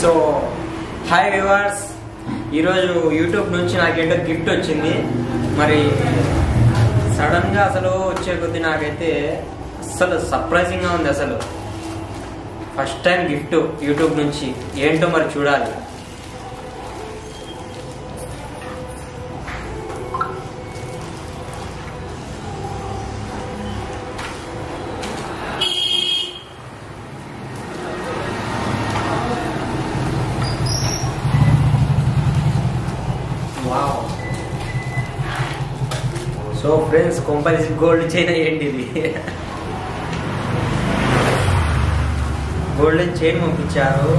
So hi viewers, ఈరోజు YouTube నుంచి నాకేంటో gift వచ్చింది. మరి సడన్గా అసలు వచ్చే కొద్దీ నాకైతే అసలు సర్ప్రైజింగ్గా ఉంది. అసలు ఫస్ట్ టైం గిఫ్ట్ యూట్యూబ్ నుంచి, ఏంటో మరి చూడాలి. వావ్. సో ఫ్రెండ్స్, కొంపల్సి గోల్డ్ చైన్ ఏంటి ఇది? గోల్డెన్ చైన్ పంపించారు.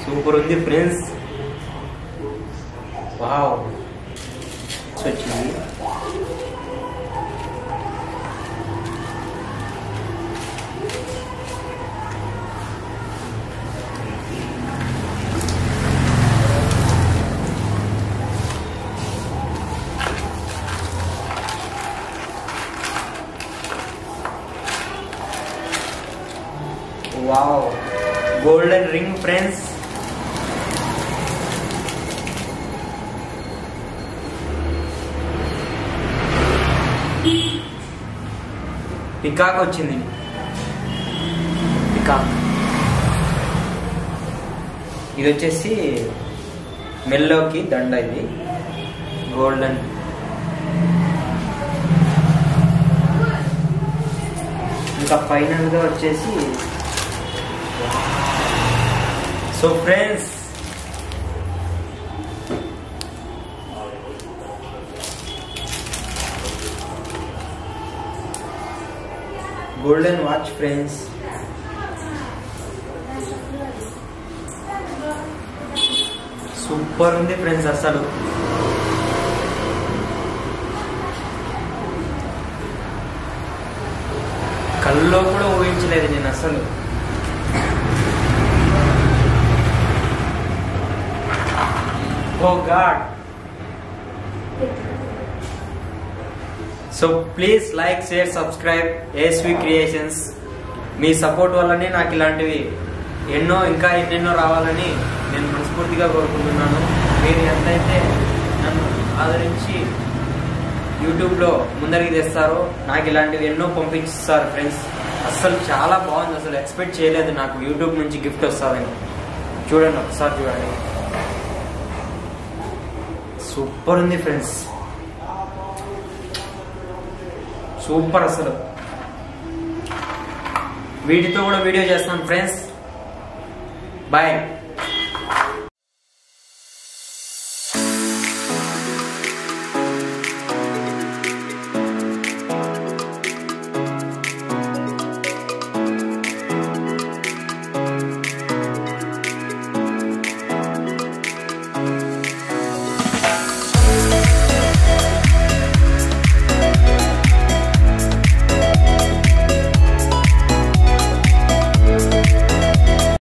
సూపర్ ఉంది ఫ్రెండ్స్. వావ్ వచ్చింది. Wow, golden ring friends. Peacock వచ్చింది. పికాక్ ఇది వచ్చేసి మెల్లోకి దండ. ఇది గోల్డెన్. ఇంకా ఫైనల్ గా వచ్చేసి so friends, golden watch friends. Super ఉంది ఫ్రెండ్స్. అసలు కల్లో కూడా ఊహించలేదు నేను అసలు. Oh God. So please like, share, subscribe ASV creations. Me support వల్లనే నాకు ఇలాంటివి ఇంకా ఎన్నెన్నో రావాలని నేను మనస్ఫూర్తిగా కోరుకుంటున్నాను. మీరు ఎంతైతే నన్ను ఆదరించి యూట్యూబ్లో ముందరికి తెస్తారో నాకు ఇలాంటివి ఎన్నో పంపిస్తారు ఫ్రెండ్స్. అస్సలు చాలా బాగుంది. అసలు ఎక్స్పెక్ట్ చేయలేదు నాకు యూట్యూబ్ నుంచి గిఫ్ట్ వస్తుందని. చూడండి, ఒకసారి చూడండి. సూపర్ ఉంది ఫ్రెండ్స్, సూపర్. అసలు వీటితో కూడా వీడియో చేస్తాను ఫ్రెండ్స్. బాయ్.